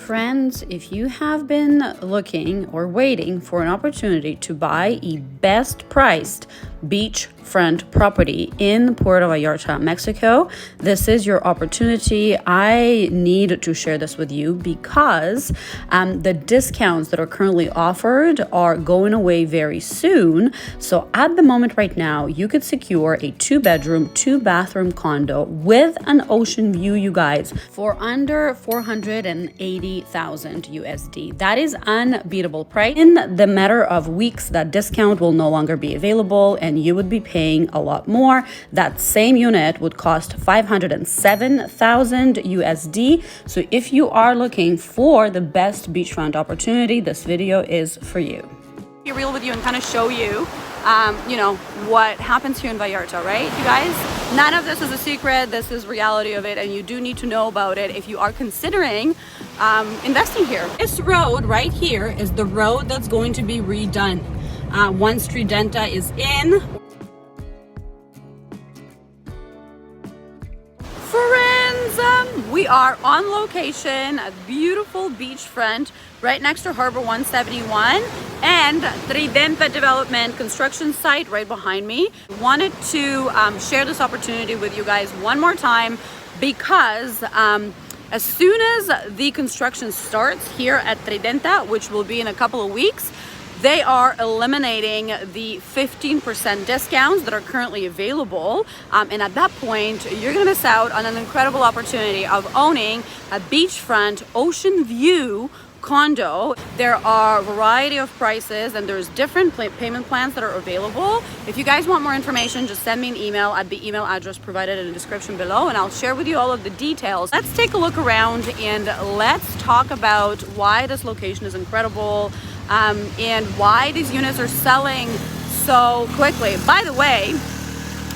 Friends, if you have been looking or waiting for an opportunity to buy a best priced beachfront property in Puerto Vallarta, Mexico, this is your opportunity. I need to share this with you because the discounts that are currently offered are going away very soon. So at the moment right now, you could secure a 2-bedroom, 2-bathroom condo with an ocean view, you guys, for under 480,000 USD. That is unbeatable price. In the matter of weeks, that discount will no longer be available and you would be paying a lot more. That same unit would cost 507,000 USD. So if you are looking for the best beachfront opportunity, this video is for you. Be real with you and kind of show you what happens here in Vallarta, right, you guys? None of this is a secret. This is reality of it, and you do need to know about it if you are considering investing here. This road right here is the road that's going to be redone once Tridenta is in. Friends, we are on location, a beautiful beachfront right next to Harbor 171 and Tridenta development construction site right behind me. Wanted to share this opportunity with you guys one more time because as soon as the construction starts here at Tridenta, which will be in a couple of weeks, they are eliminating the 15% discounts that are currently available. And at that point, you're gonna miss out on an incredible opportunity of owning a beachfront ocean view condo. There are a variety of prices and there's different payment plans that are available. If you guys want more information, just send me an email at the email address provided in the description below and I'll share with you all of the details. Let's take a look around and let's talk about why this location is incredible and why these units are selling so quickly. By the way,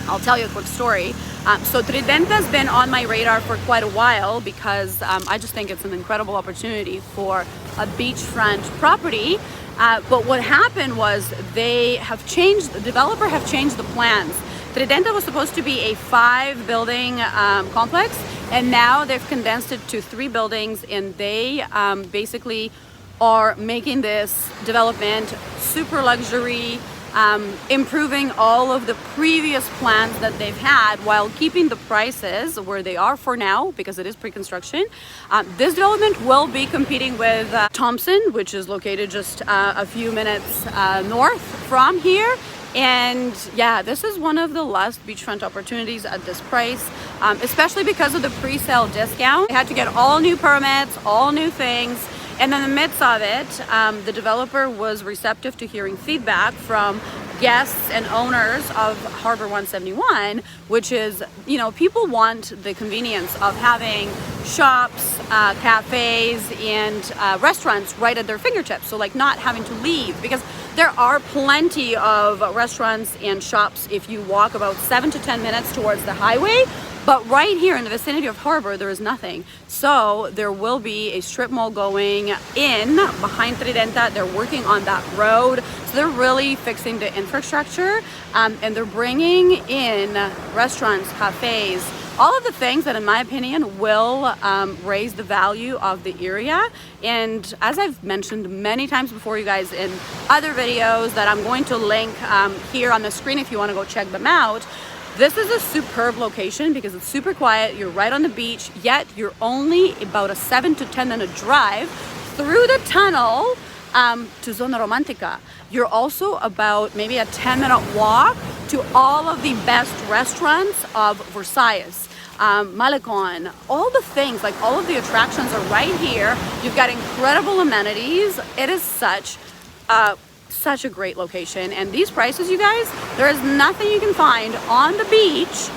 I'll tell you a quick story. So Tridenta's been on my radar for quite a while because I just think it's an incredible opportunity for a beachfront property. But what happened was the developer have changed the plans. Tridenta was supposed to be a 5-building complex, and now they've condensed it to 3 buildings, and they basically are making this development super luxury, improving all of the previous plans that they've had while keeping the prices where they are for now because it is pre-construction. This development will be competing with Thompson, which is located just a few minutes north from here. And yeah, this is one of the last beachfront opportunities at this price, especially because of the pre-sale discount. They had to get all new permits, all new things. And in the midst of it, the developer was receptive to hearing feedback from guests and owners of Harbor 171, which is, people want the convenience of having shops, cafes, and restaurants right at their fingertips. So like not having to leave, because there are plenty of restaurants and shops if you walk about 7 to 10 minutes towards the highway. But right here in the vicinity of Harbor, there is nothing. So there will be a strip mall going in behind Tridenta. They're working on that road. So they're really fixing the infrastructure and they're bringing in restaurants, cafes, all of the things that in my opinion will raise the value of the area. And as I've mentioned many times before, you guys, in other videos that I'm going to link here on the screen if you want to go check them out, this is a superb location because it's super quiet. You're right on the beach, yet you're only about a 7 to 10 minute drive through the tunnel to Zona Romantica. You're also about maybe a 10-minute walk to all of the best restaurants of Versailles, Malecon, all the things, like all of the attractions are right here. You've got incredible amenities. It is such a great location, and these prices, you guys, there is nothing you can find on the beach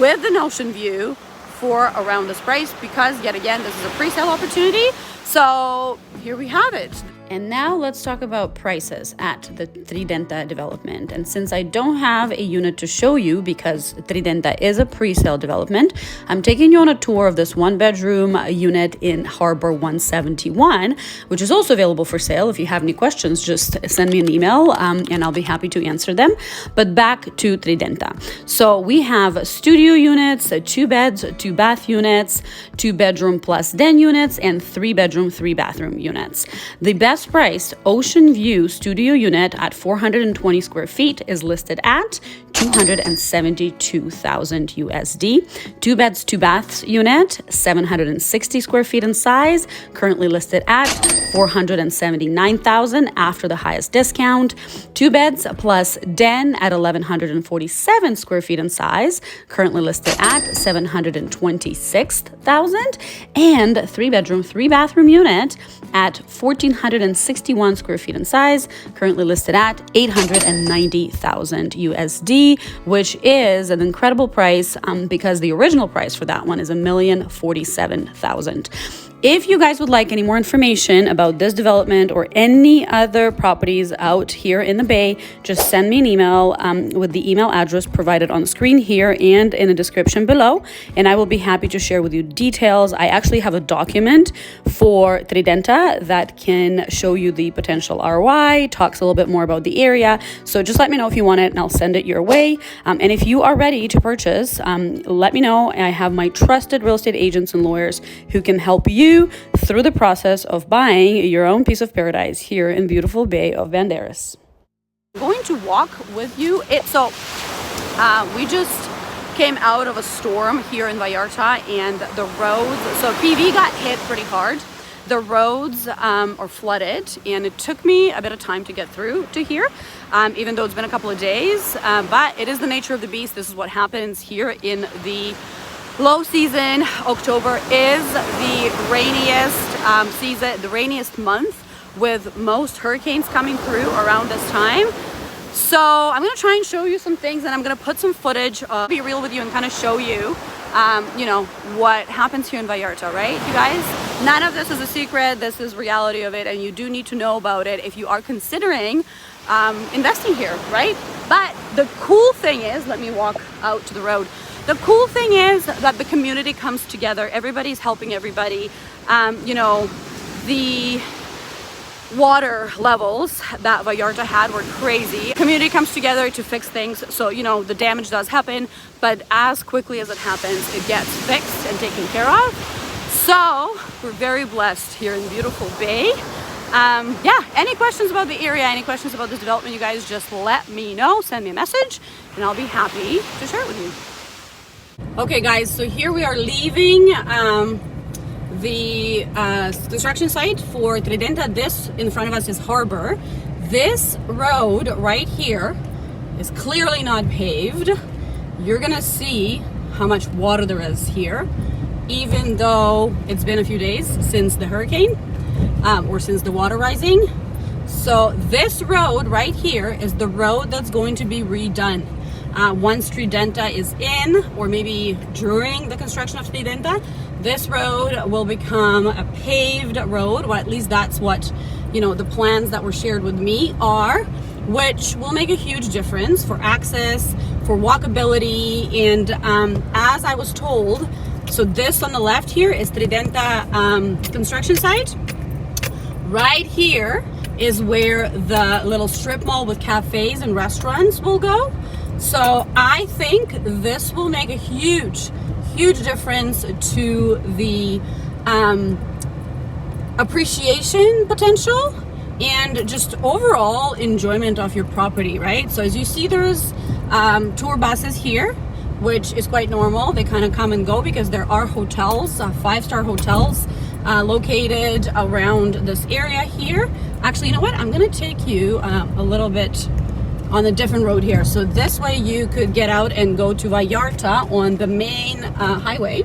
with an ocean view for around this price because, yet again, this is a pre-sale opportunity. So here we have it. And now let's talk about prices at the Tridenta development. And since I don't have a unit to show you because Tridenta is a pre-sale development, I'm taking you on a tour of this 1-bedroom unit in Harbor 171, which is also available for sale. If you have any questions, just send me an email and I'll be happy to answer them. But back to Tridenta. So we have studio units, 2 beds, 2 bath units, 2-bedroom plus den units, and 3-bedroom, 3-bathroom units. The best priced ocean view studio unit at 420 square feet is listed at $272,000 USD. 2 beds, 2 baths unit, 760 square feet in size, currently listed at $479,000 after the highest discount. 2 beds plus den at 1,147 square feet in size, currently listed at $726,000, and 3-bedroom, 3-bathroom unit at 1,461 square feet in size, currently listed at $890,000 USD, which is an incredible price because the original price for that one is $1,047,000. If you guys would like any more information about this development or any other properties out here in the Bay, just send me an email with the email address provided on the screen here and in the description below, and I will be happy to share with you details. I actually have a document for Tridenta that can show you the potential ROI, talks a little bit more about the area. So just let me know if you want it and I'll send it your way. And if you are ready to purchase, let me know. I have my trusted real estate agents and lawyers who can help you through the process of buying your own piece of paradise here in beautiful Bay of Banderas. I'm going to walk with you. We just came out of a storm here in Vallarta, and the roads, so PV got hit pretty hard. The roads are flooded, and it took me a bit of time to get through to here, even though it's been a couple of days, but it is the nature of the beast. This is what happens here in the low season. October is the rainiest season, the rainiest month, with most hurricanes coming through around this time. So I'm gonna try and show you some things, and I'm gonna put some footage, be real with you and kind of show you, you know, what happens here in Vallarta, right, you guys? None of this is a secret. This is reality of it, and you do need to know about it if you are considering investing here, right? But the cool thing is, let me walk out to the road. The cool thing is that the community comes together. Everybody's helping everybody. You know, the water levels that Vallarta had were crazy. Community comes together to fix things. So, you know, the damage does happen, but as quickly as it happens, it gets fixed and taken care of. So we're very blessed here in beautiful Bay. Yeah, any questions about the area, any questions about this development, you guys just let me know. Send me a message and I'll be happy to share it with you. Okay guys, so here we are leaving the construction site for Tridenta. This in front of us is Harbor. This road right here is clearly not paved. You're gonna see how much water there is here, even though it's been a few days since the hurricane or since the water rising. So this road right here is the road that's going to be redone. Once Tridenta is in, or maybe during the construction of Tridenta, this road will become a paved road, or at least that's what, you know, the plans that were shared with me are, which will make a huge difference for access, for walkability, and as I was told, so this on the left here is Tridenta construction site. Right here is where the little strip mall with cafes and restaurants will go. So I think this will make a huge difference to the appreciation potential and just overall enjoyment of your property, right? So as you see, there's tour buses here, which is quite normal. They kind of come and go because there are hotels, 5-star hotels located around this area here. Actually, you know what? I'm gonna take you a little bit on a different road here. So this way you could get out and go to Vallarta on the main highway,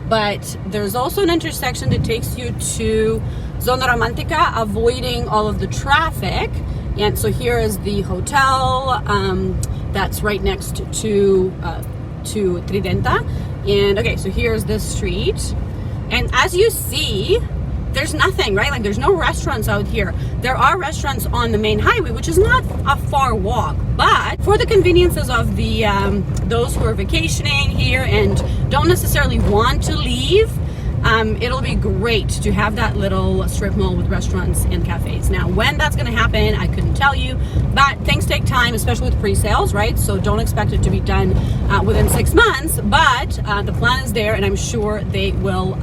but there's also an intersection that takes you to Zona Romantica, avoiding all of the traffic. And so here is the hotel that's right next to Tridenta. And okay, so here's this street. And as you see, there's nothing, right? Like there's no restaurants out here. There are restaurants on the main highway, which is not a far walk, but for the conveniences of the those who are vacationing here and don't necessarily want to leave, it'll be great to have that little strip mall with restaurants and cafes. Now, when that's going to happen, I couldn't tell you, but things take time, especially with pre-sales, right? So don't expect it to be done within 6 months, but the plan is there, and I'm sure they will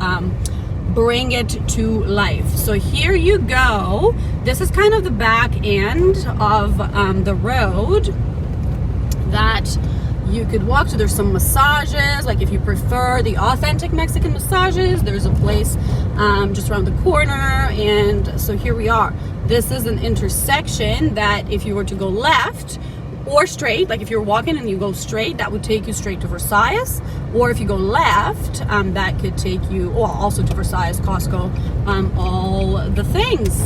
bring it to life. So here you go. This is kind of the back end of the road that you could walk to. There's some massages, like if you prefer the authentic Mexican massages, there's a place just around the corner. And so here we are. This is an intersection that if you were to go left or straight, like if you're walking and you go straight, that would take you straight to Versailles. Or if you go left, that could take you also to Versailles, Costco, all the things.